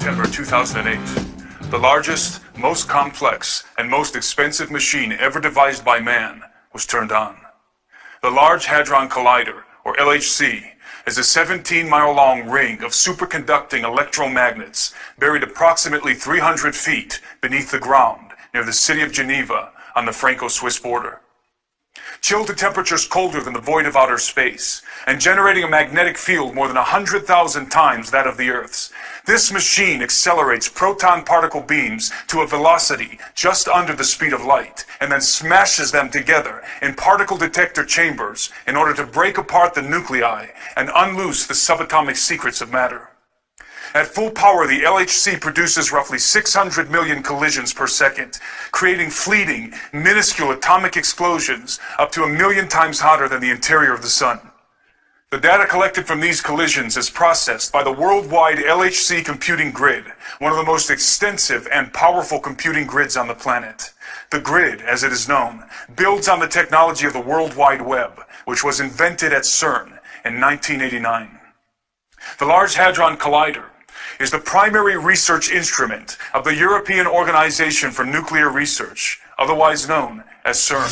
September 2008, the largest, most complex, and most expensive machine ever devised by man was turned on. The Large Hadron Collider, or LHC, is a 17-mile-long ring of superconducting electromagnets buried approximately 300 feet beneath the ground near the city of Geneva on the Franco-Swiss border. Chilled to temperatures colder than the void of outer space, and generating a magnetic field more than 100,000 times that of the Earth's, this machine accelerates proton particle beams to a velocity just under the speed of light, and then smashes them together in particle detector chambers in order to break apart the nuclei and unloose the subatomic secrets of matter. At full power, the LHC produces roughly 600 million collisions per second, creating fleeting, minuscule atomic explosions up to 1,000,000 times hotter than the interior of the Sun. The data collected from these collisions is processed by the worldwide LHC computing grid, one of the most extensive and powerful computing grids on the planet. The grid, as it is known, builds on the technology of the World Wide Web, which was invented at CERN in 1989. The Large Hadron Collider is the primary research instrument of the European Organization for Nuclear Research, otherwise known as CERN.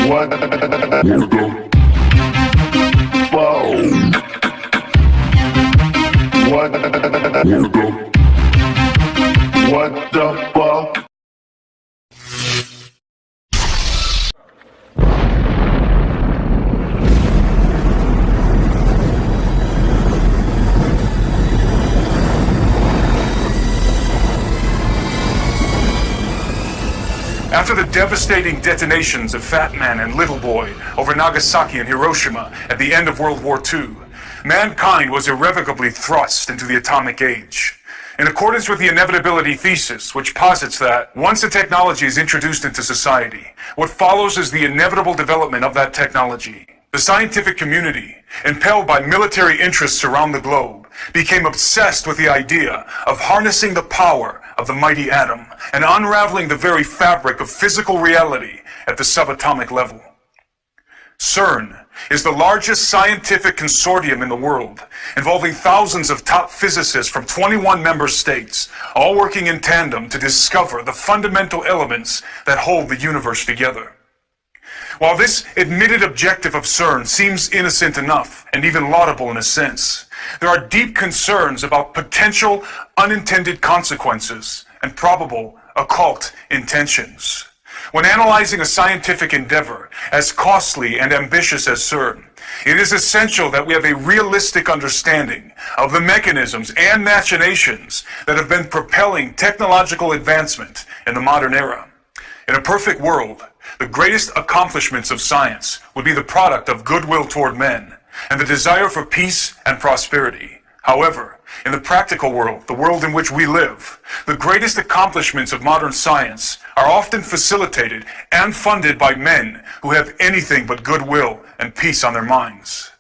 What? Whoa. What the fuck? After the devastating detonations of Fat Man and Little Boy over Nagasaki and Hiroshima at the end of World War II, mankind was irrevocably thrust into the atomic age. In accordance with the inevitability thesis, which posits that once a technology is introduced into society, what follows is the inevitable development of that technology. The scientific community, impelled by military interests around the globe, became obsessed with the idea of harnessing the power of the mighty atom and unraveling the very fabric of physical reality at the subatomic level. CERN is the largest scientific consortium in the world, involving thousands of top physicists from 21 member states, all working in tandem to discover the fundamental elements that hold the universe together. While this admitted objective of CERN seems innocent enough, and even laudable in a sense, there are deep concerns about potential unintended consequences and probable occult intentions. When analyzing a scientific endeavor as costly and ambitious as CERN, it is essential that we have a realistic understanding of the mechanisms and machinations that have been propelling technological advancement in the modern era. In a perfect world, the greatest accomplishments of science would be the product of goodwill toward men and the desire for peace and prosperity. However, in the practical world, the world in which we live, the greatest accomplishments of modern science are often facilitated and funded by men who have anything but goodwill and peace on their minds.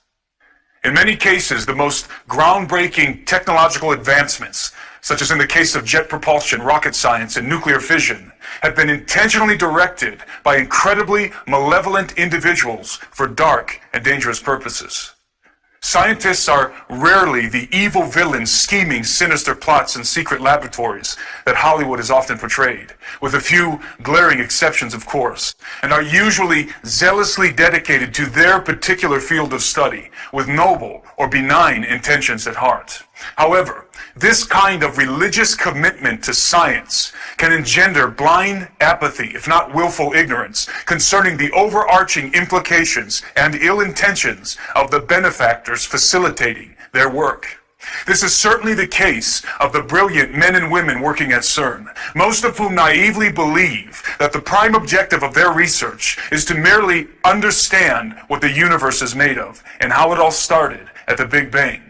In many cases, the most groundbreaking technological advancements, such as in the case of jet propulsion, rocket science, and nuclear fission, have been intentionally directed by incredibly malevolent individuals for dark and dangerous purposes. Scientists are rarely the evil villains scheming sinister plots in secret laboratories that Hollywood has often portrayed, with a few glaring exceptions, of course, and are usually zealously dedicated to their particular field of study, with noble or benign intentions at heart. However, this kind of religious commitment to science can engender blind apathy, if not willful ignorance, concerning the overarching implications and ill intentions of the benefactors facilitating their work. This is certainly the case of the brilliant men and women working at CERN, most of whom naively believe that the prime objective of their research is to merely understand what the universe is made of and how it all started at the Big Bang.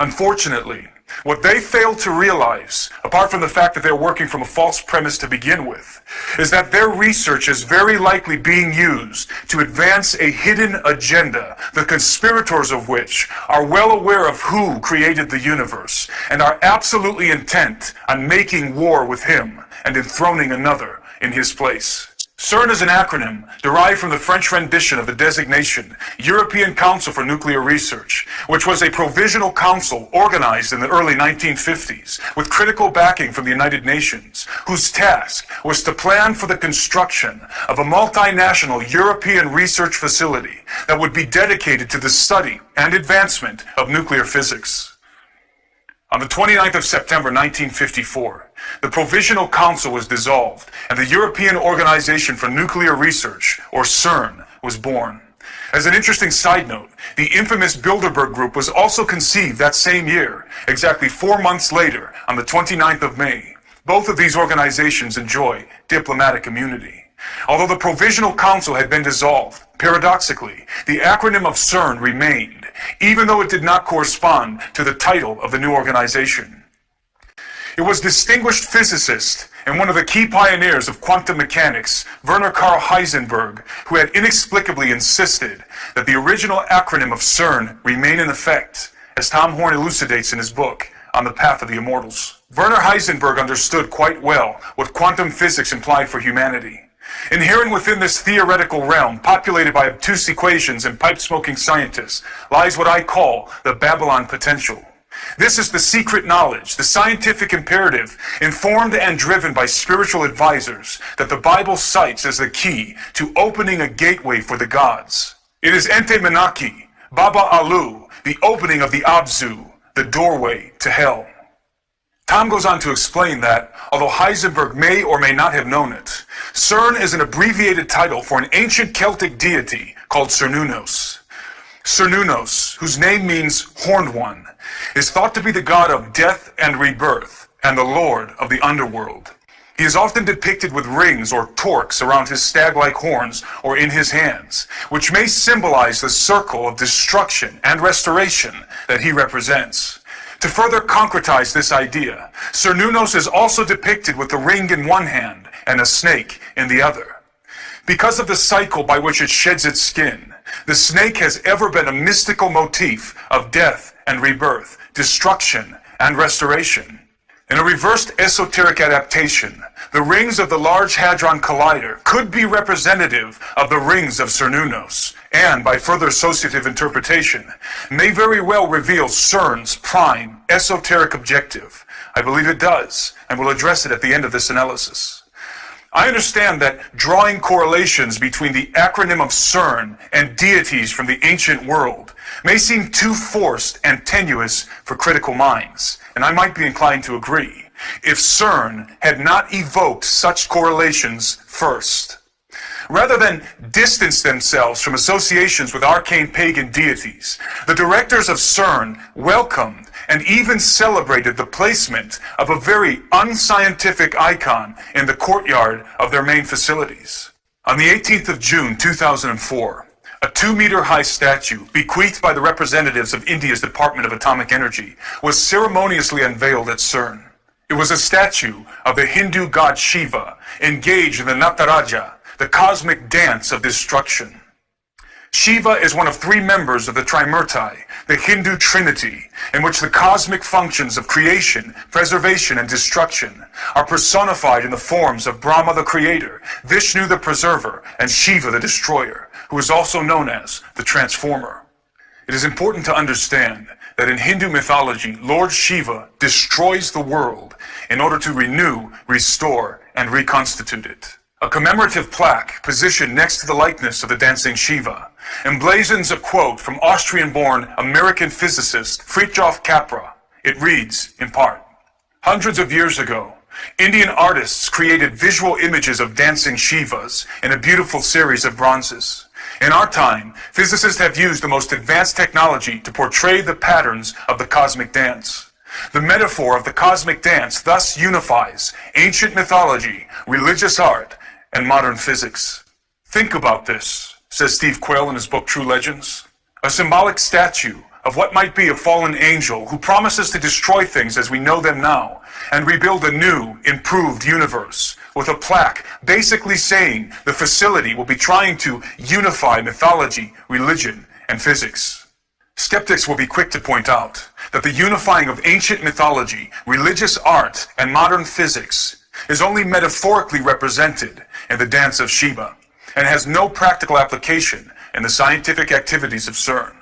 Unfortunately, what they fail to realize, apart from the fact that they're working from a false premise to begin with, is that their research is very likely being used to advance a hidden agenda, the conspirators of which are well aware of who created the universe and are absolutely intent on making war with him and enthroning another in his place. CERN is an acronym derived from the French rendition of the designation European Council for Nuclear Research, which was a provisional council organized in the early 1950s with critical backing from the United Nations, whose task was to plan for the construction of a multinational European research facility that would be dedicated to the study and advancement of nuclear physics. On the 29th of September 1954, the Provisional Council was dissolved and the European Organization for Nuclear Research, or CERN, was born. As an interesting side note, the infamous Bilderberg Group was also conceived that same year, exactly 4 months later, on the 29th of May. Both of these organizations enjoy diplomatic immunity. Although the Provisional Council had been dissolved, paradoxically, the acronym of CERN remained, even though it did not correspond to the title of the new organization. It was distinguished physicist and one of the key pioneers of quantum mechanics, Werner Karl Heisenberg, who had inexplicably insisted that the original acronym of CERN remain in effect, as Tom Horn elucidates in his book, On the Path of the Immortals. Werner Heisenberg understood quite well what quantum physics implied for humanity. Inherent within this theoretical realm, populated by obtuse equations and pipe-smoking scientists, lies what I call the Babylon potential. This is the secret knowledge, the scientific imperative, informed and driven by spiritual advisors, that the Bible cites as the key to opening a gateway for the gods. It is Ente Menaki, Baba Alu, the opening of the Abzu, the doorway to hell. Tom goes on to explain that, although Heisenberg may or may not have known it, CERN is an abbreviated title for an ancient Celtic deity called Cern'S. Cern'S, whose name means horned one, is thought to be the god of death and rebirth, and the lord of the underworld. He is often depicted with rings or torques around his stag-like horns or in his hands, which may symbolize the circle of destruction and restoration that he represents. To further concretize this idea, Cern'S is also depicted with the ring in one hand and a snake in the other. Because of the cycle by which it sheds its skin, the snake has ever been a mystical motif of death and rebirth, destruction and restoration. In a reversed esoteric adaptation, the rings of the Large Hadron Collider could be representative of the rings of Cern'S, and, by further associative interpretation, may very well reveal CERN's prime esoteric objective. I believe it does, and will address it at the end of this analysis. I understand that drawing correlations between the acronym of CERN and deities from the ancient world may seem too forced and tenuous for critical minds, and I might be inclined to agree, if CERN had not evoked such correlations first. Rather than distance themselves from associations with arcane pagan deities, the directors of CERN welcomed and even celebrated the placement of a very unscientific icon in the courtyard of their main facilities. On the 18th of June 2004, a 2-meter-high statue, bequeathed by the representatives of India's Department of Atomic Energy, was ceremoniously unveiled at CERN. It was a statue of the Hindu god Shiva, engaged in the Nataraja, the cosmic dance of destruction. Shiva is one of 3 members of the Trimurti, the Hindu Trinity, in which the cosmic functions of creation, preservation, and destruction are personified in the forms of Brahma the Creator, Vishnu the Preserver, and Shiva the Destroyer, who is also known as the Transformer. It is important to understand that in Hindu mythology, Lord Shiva destroys the world in order to renew, restore, and reconstitute it. A commemorative plaque positioned next to the likeness of the dancing Shiva emblazons a quote from Austrian-born American physicist Fritjof Capra. It reads, in part, "Hundreds of years ago, Indian artists created visual images of dancing Shivas in a beautiful series of bronzes. In our time, physicists have used the most advanced technology to portray the patterns of the cosmic dance. The metaphor of the cosmic dance thus unifies ancient mythology, religious art, and modern physics." Think about this, says Steve Quayle in his book True Legends. A symbolic statue of what might be a fallen angel who promises to destroy things as we know them now and rebuild a new, improved universe, with a plaque basically saying the facility will be trying to unify mythology, religion, and physics. Skeptics will be quick to point out that the unifying of ancient mythology, religious art, and modern physics is only metaphorically represented in the dance of Sheba, and has no practical application in the scientific activities of CERN.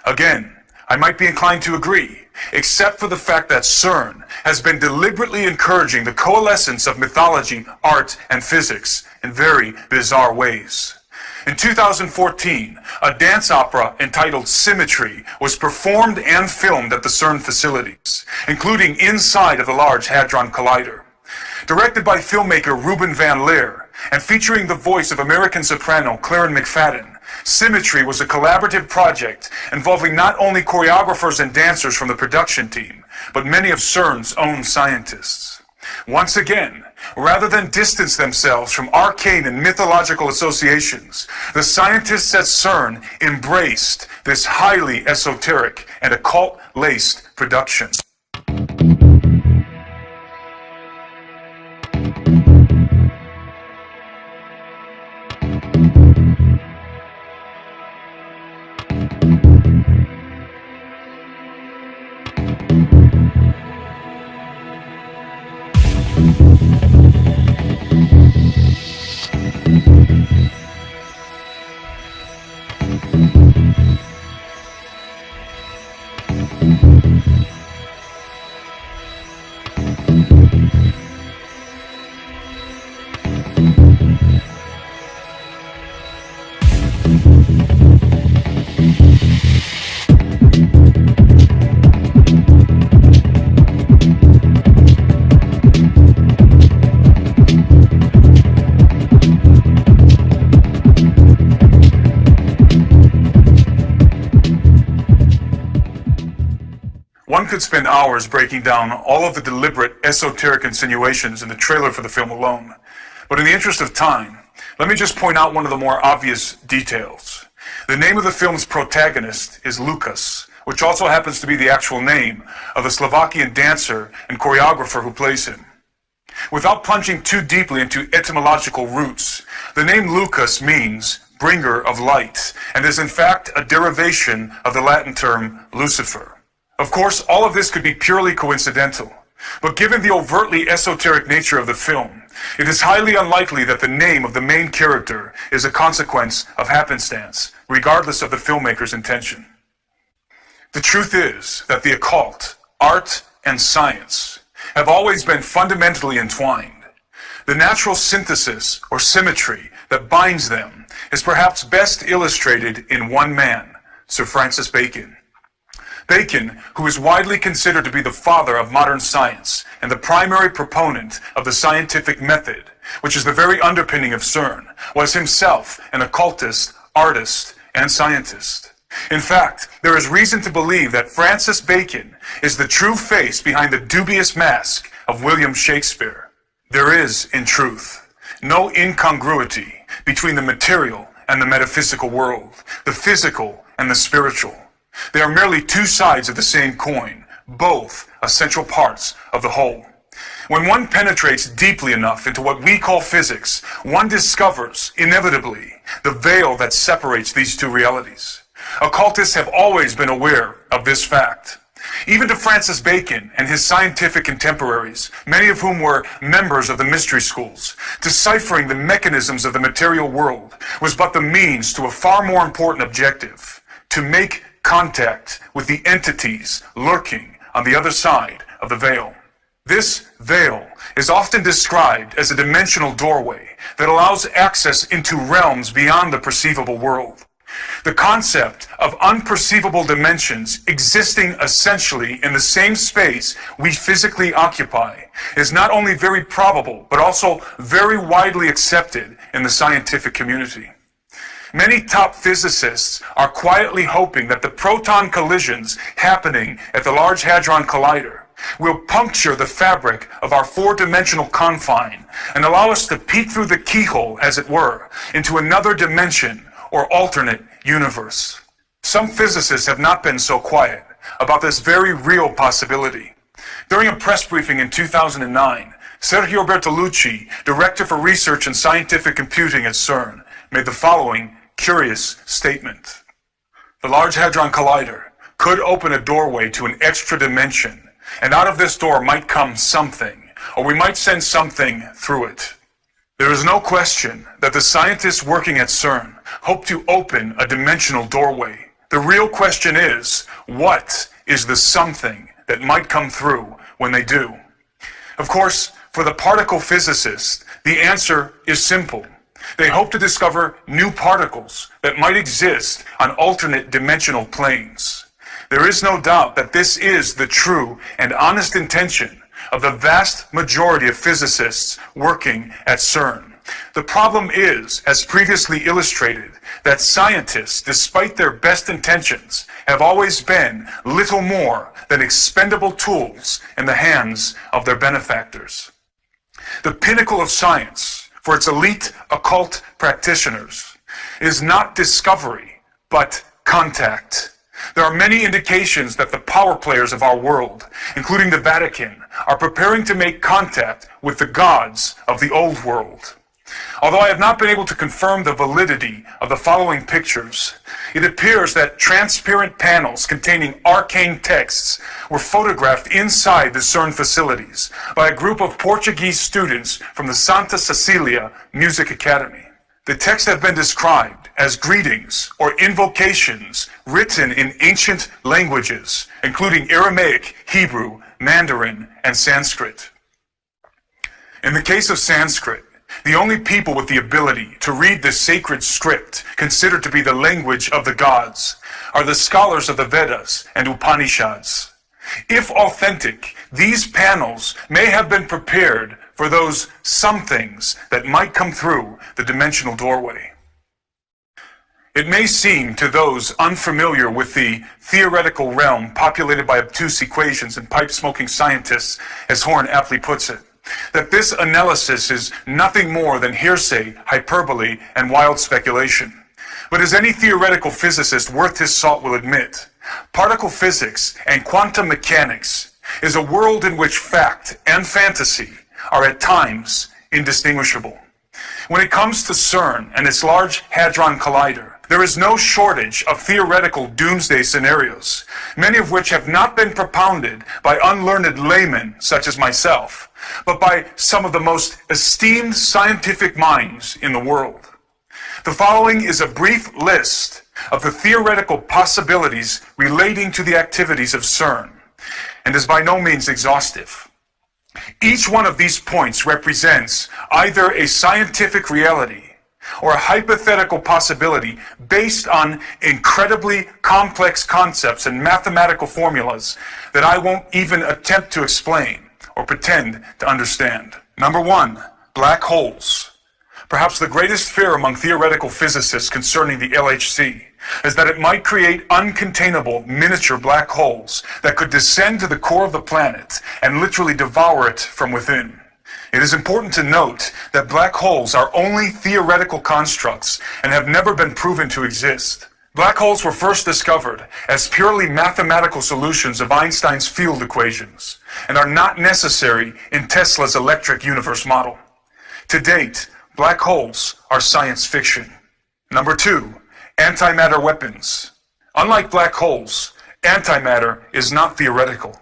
Again, I might be inclined to agree, except for the fact that CERN has been deliberately encouraging the coalescence of mythology, art, and physics in very bizarre ways. In 2014, a dance opera entitled Symmetry was performed and filmed at the CERN facilities, including inside of the Large Hadron Collider. Directed by filmmaker Ruben Van Leer and featuring the voice of American soprano Claren McFadden, Symmetry was a collaborative project involving not only choreographers and dancers from the production team, but many of CERN's own scientists. Once again, rather than distance themselves from arcane and mythological associations, the scientists at CERN embraced this highly esoteric and occult-laced production. One could spend hours breaking down all of the deliberate esoteric insinuations in the trailer for the film alone. But in the interest of time, let me just point out one of the more obvious details. The name of the film's protagonist is Lucas, which also happens to be the actual name of the Slovakian dancer and choreographer who plays him. Without plunging too deeply into etymological roots, the name Lucas means bringer of light, and is in fact a derivation of the Latin term Lucifer. Of course, all of this could be purely coincidental, but given the overtly esoteric nature of the film, it is highly unlikely that the name of the main character is a consequence of happenstance, regardless of the filmmaker's intention. The truth is that the occult, art, and science have always been fundamentally entwined. The natural synthesis or symmetry that binds them is perhaps best illustrated in one man, Sir Francis Bacon. Bacon, who is widely considered to be the father of modern science and the primary proponent of the scientific method, which is the very underpinning of CERN, was himself an occultist, artist, and scientist. In fact, there is reason to believe that Francis Bacon is the true face behind the dubious mask of William Shakespeare. There is, in truth, no incongruity between the material and the metaphysical world, the physical and the spiritual. They are merely two sides of the same coin, both essential parts of the whole. When one penetrates deeply enough into what we call physics, one discovers, inevitably, the veil that separates these two realities. Occultists have always been aware of this fact. Even to Francis Bacon and his scientific contemporaries, many of whom were members of the mystery schools, deciphering the mechanisms of the material world was but the means to a far more important objective: to make contact with the entities lurking on the other side of the veil. This veil is often described as a dimensional doorway that allows access into realms beyond the perceivable world. The concept of unperceivable dimensions existing essentially in the same space we physically occupy is not only very probable, but also very widely accepted in the scientific community. Many top physicists are quietly hoping that the proton collisions happening at the Large Hadron Collider will puncture the fabric of our four-dimensional confine and allow us to peek through the keyhole, as it were, into another dimension or alternate universe. Some physicists have not been so quiet about this very real possibility. During a press briefing in 2009, Sergio Bertolucci, Director for Research and Scientific Computing at CERN, made the following curious statement. The Large Hadron Collider could open a doorway to an extra dimension, and out of this door might come something, or we might send something through it. There is no question that the scientists working at CERN hope to open a dimensional doorway. The real question is, what is the something that might come through when they do? Of course, for the particle physicists, the answer is simple. They hope to discover new particles that might exist on alternate dimensional planes. There is no doubt that this is the true and honest intention of the vast majority of physicists working at CERN. The problem is, as previously illustrated, that scientists, despite their best intentions, have always been little more than expendable tools in the hands of their benefactors. The pinnacle of science, for its elite occult practitioners, is not discovery, but contact. There are many indications that the power players of our world, including the Vatican, are preparing to make contact with the gods of the old world. Although I have not been able to confirm the validity of the following pictures, it appears that transparent panels containing arcane texts were photographed inside the CERN facilities by a group of Portuguese students from the Santa Cecilia Music Academy. The texts have been described as greetings or invocations written in ancient languages, including Aramaic, Hebrew, Mandarin, and Sanskrit. In the case of Sanskrit, the only people with the ability to read the sacred script considered to be the language of the gods are the scholars of the Vedas and Upanishads. If authentic, these panels may have been prepared for those somethings that might come through the dimensional doorway. It may seem to those unfamiliar with the theoretical realm populated by obtuse equations and pipe-smoking scientists, as Horn aptly puts it, that this analysis is nothing more than hearsay, hyperbole, and wild speculation. But as any theoretical physicist worth his salt will admit, particle physics and quantum mechanics is a world in which fact and fantasy are at times indistinguishable. When it comes to CERN and its Large Hadron Collider, there is no shortage of theoretical doomsday scenarios, many of which have not been propounded by unlearned laymen such as myself, but by some of the most esteemed scientific minds in the world. The following is a brief list of the theoretical possibilities relating to the activities of CERN, and is by no means exhaustive. Each one of these points represents either a scientific reality or a hypothetical possibility based on incredibly complex concepts and mathematical formulas that I won't even attempt to explain or pretend to understand. Number one, black holes. Perhaps the greatest fear among theoretical physicists concerning the LHC is that it might create uncontainable miniature black holes that could descend to the core of the planet and literally devour it from within. It is important to note that black holes are only theoretical constructs and have never been proven to exist. Black holes were first discovered as purely mathematical solutions of Einstein's field equations and are not necessary in Tesla's electric universe model. To date, black holes are science fiction. Number two, antimatter weapons. Unlike black holes, antimatter is not theoretical.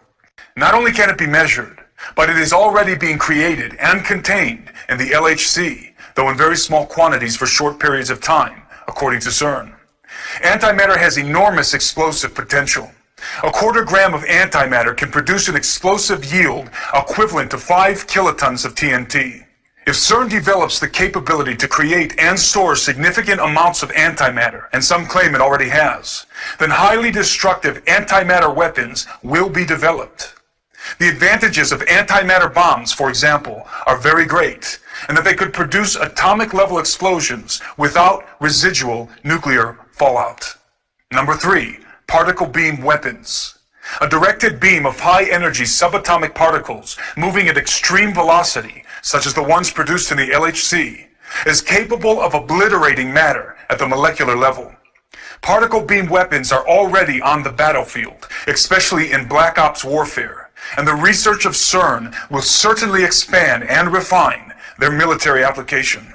Not only can it be measured, but it is already being created and contained in the LHC, though in very small quantities for short periods of time, according to CERN. Antimatter has enormous explosive potential. A quarter gram of antimatter can produce an explosive yield equivalent to 5 kilotons of TNT. If CERN develops the capability to create and store significant amounts of antimatter, and some claim it already has, then highly destructive antimatter weapons will be developed. The advantages of antimatter bombs, for example, are very great, and that they could produce atomic-level explosions without residual nuclear fallout. Number three, particle beam weapons. A directed beam of high-energy subatomic particles moving at extreme velocity, such as the ones produced in the LHC, is capable of obliterating matter at the molecular level. Particle beam weapons are already on the battlefield, especially in Black Ops warfare, and the research of CERN will certainly expand and refine their military application.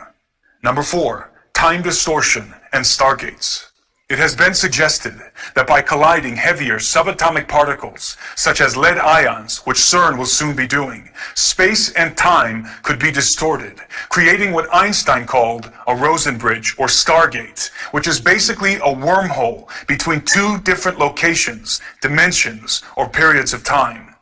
Number four, time distortion and stargates. It has been suggested that by colliding heavier subatomic particles, such as lead ions, which CERN will soon be doing, space and time could be distorted, creating what Einstein called a Rosen bridge or Stargate, which is basically a wormhole between two different locations, dimensions, or periods of time.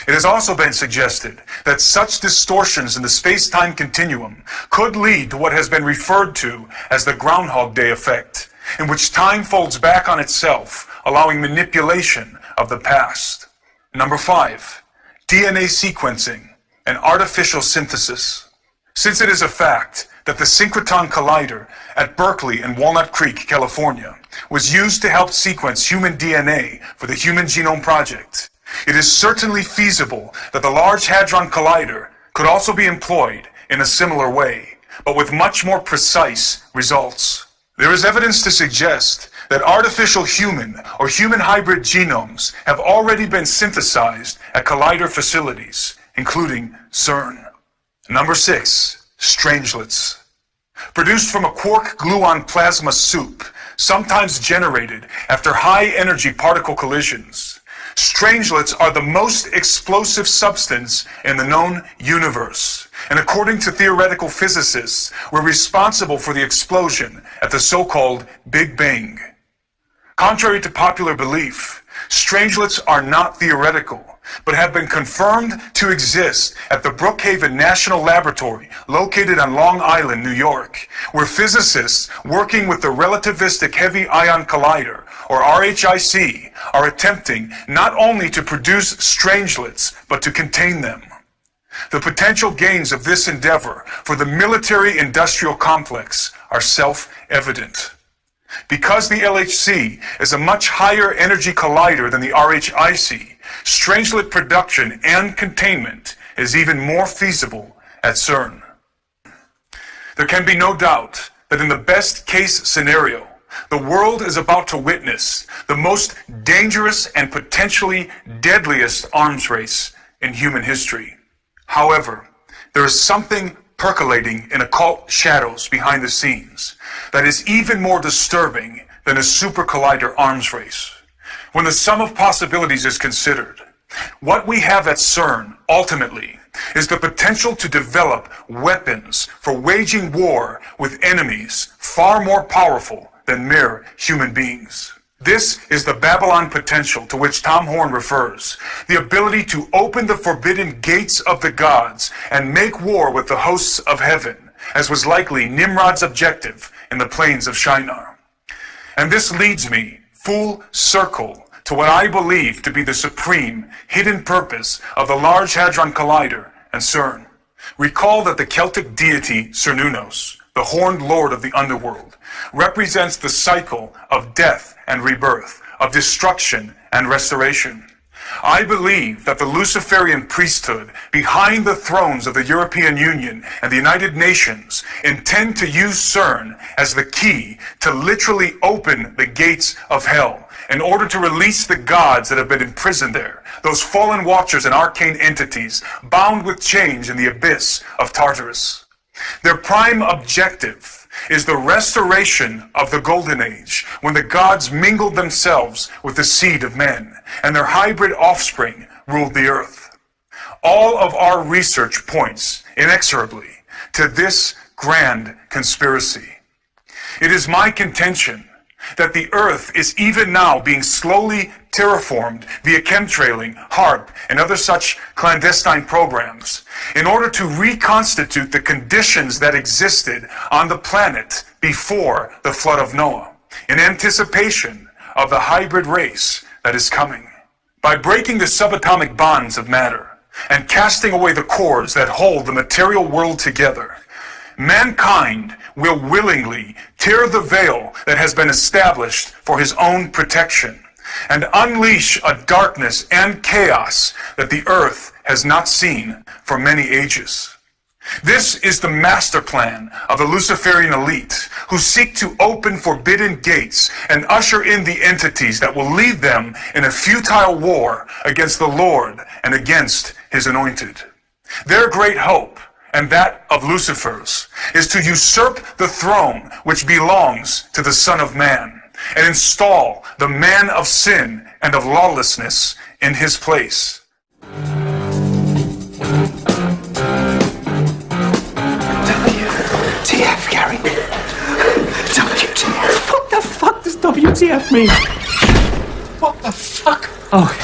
It has also been suggested that such distortions in the space-time continuum could lead to what has been referred to as the Groundhog Day effect, in which time folds back on itself, allowing manipulation of the past. Number 5, DNA sequencing and artificial synthesis. Since it is a fact that the synchrotron collider at Berkeley and Walnut Creek, California, was used to help sequence human DNA for the Human Genome Project, it is certainly feasible that the Large Hadron Collider could also be employed in a similar way, but with much more precise results. There is evidence to suggest that artificial human or human hybrid genomes have already been synthesized at collider facilities, including CERN. Number 6, strangelets. Produced from a quark-gluon plasma soup, sometimes generated after high-energy particle collisions, strangelets are the most explosive substance in the known universe, and according to theoretical physicists, were responsible for the explosion at the so-called Big Bang. Contrary to popular belief, strangelets are not theoretical, but have been confirmed to exist at the Brookhaven National Laboratory, located on Long Island, New York, where physicists working with the Relativistic Heavy Ion Collider, or RHIC, are attempting not only to produce strangelets, but to contain them. The potential gains of this endeavor for the military-industrial complex are self-evident. Because the LHC is a much higher energy collider than the RHIC, strangelet production and containment is even more feasible at CERN. There can be no doubt that in the best-case scenario, the world is about to witness the most dangerous and potentially deadliest arms race in human history. However, there is something percolating in occult shadows behind the scenes that is even more disturbing than a super collider arms race. When the sum of possibilities is considered, what we have at CERN ultimately is the potential to develop weapons for waging war with enemies far more powerful than mere human beings. This is the Babylon potential to which Tom Horn refers, the ability to open the forbidden gates of the gods and make war with the hosts of heaven, as was likely Nimrod's objective in the plains of Shinar. And this leads me full circle to what I believe to be the supreme hidden purpose of the Large Hadron Collider and CERN. Recall that the Celtic deity Cern'S, the horned lord of the underworld, represents the cycle of death and rebirth, of destruction and restoration. I believe that the Luciferian priesthood behind the thrones of the European Union and the United Nations intend to use CERN as the key to literally open the gates of hell in order to release the gods that have been imprisoned there, those fallen watchers and arcane entities bound with chains in the abyss of Tartarus. Their prime objective is the restoration of the Golden Age, when the gods mingled themselves with the seed of men, and their hybrid offspring ruled the earth. All of our research points inexorably to this grand conspiracy. It is my contention that the earth is even now being slowly terraformed via chemtrailing, HARP, and other such clandestine programs in order to reconstitute the conditions that existed on the planet before the flood of Noah, in anticipation of the hybrid race that is coming. By breaking the subatomic bonds of matter and casting away the cords that hold the material world together, mankind will willingly tear the veil that has been established for his own protection and unleash a darkness and chaos that the earth has not seen for many ages. This is the master plan of the Luciferian elite, who seek to open forbidden gates and usher in the entities that will lead them in a futile war against the Lord and against his anointed. Their great hope, and that of Lucifer's, is to usurp the throne which belongs to the Son of Man, and install the man of sin and of lawlessness in his place. WTF, Gary? WTF? What the fuck does WTF mean? What the fuck? Okay.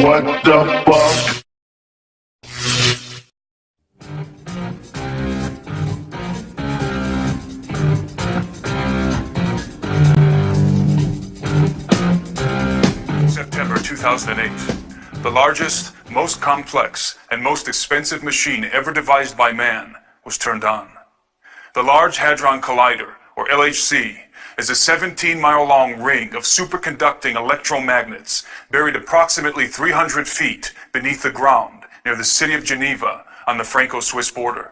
What the fuck? September 2008. The largest, most complex, and most expensive machine ever devised by man was turned on. The Large Hadron Collider, or LHC, is a 17-mile-long ring of superconducting electromagnets buried approximately 300 feet beneath the ground near the city of Geneva on the Franco-Swiss border.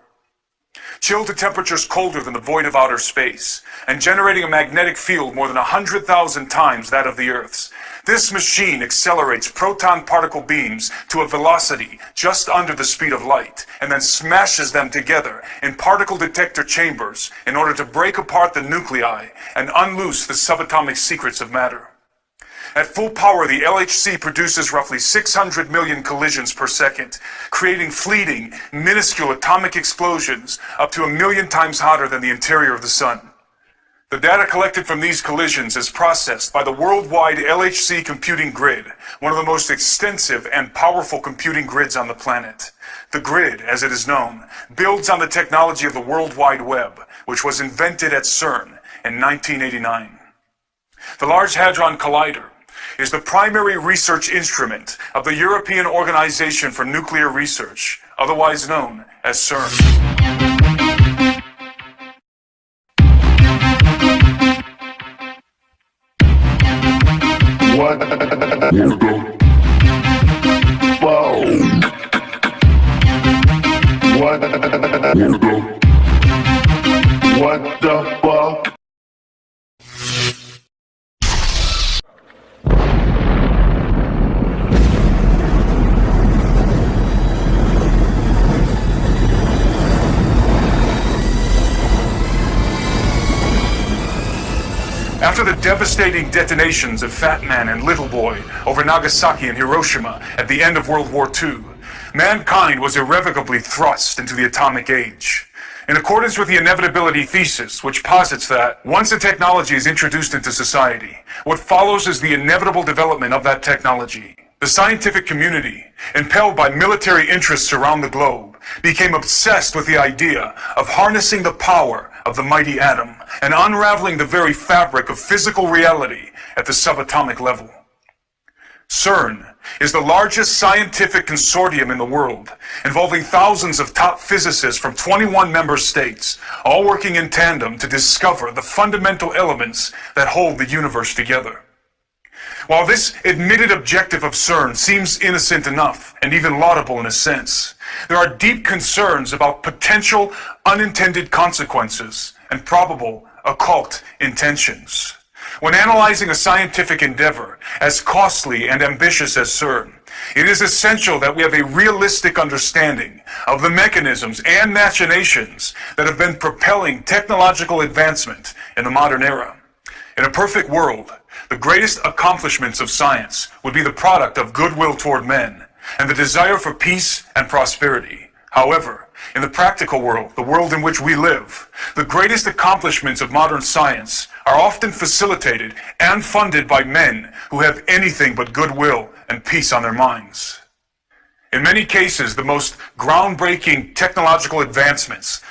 Chilled to temperatures colder than the void of outer space, and generating a magnetic field more than 100,000 times that of the Earth's, this machine accelerates proton particle beams to a velocity just under the speed of light, and then smashes them together in particle detector chambers in order to break apart the nuclei and unloose the subatomic secrets of matter. At full power, the LHC produces roughly 600 million collisions per second, creating fleeting, minuscule atomic explosions up to 1,000,000 times hotter than the interior of the Sun. The data collected from these collisions is processed by the worldwide LHC computing grid, one of the most extensive and powerful computing grids on the planet. The grid, as it is known, builds on the technology of the World Wide Web, which was invented at CERN in 1989. The Large Hadron Collider is the primary research instrument of the European Organization for Nuclear Research, otherwise known as CERN. What the fuck? What the fuck? After the devastating detonations of Fat Man and Little Boy over Nagasaki and Hiroshima at the end of World War II, mankind was irrevocably thrust into the atomic age. In accordance with the inevitability thesis, which posits that once a technology is introduced into society, what follows is the inevitable development of that technology. The scientific community, impelled by military interests around the globe, became obsessed with the idea of harnessing the power of the mighty atom and unraveling the very fabric of physical reality at the subatomic level. CERN is the largest scientific consortium in the world, involving thousands of top physicists from 21 member states, all working in tandem to discover the fundamental elements that hold the universe together. While this admitted objective of CERN seems innocent enough, and even laudable in a sense, there are deep concerns about potential unintended consequences and probable occult intentions. When analyzing a scientific endeavor as costly and ambitious as CERN, it is essential that we have a realistic understanding of the mechanisms and machinations that have been propelling technological advancement in the modern era. In a perfect world, the greatest accomplishments of science would be the product of goodwill toward men and the desire for peace and prosperity. However, in the practical world, the world in which we live, the greatest accomplishments of modern science are often facilitated and funded by men who have anything but goodwill and peace on their minds. In many cases, the most groundbreaking technological advancements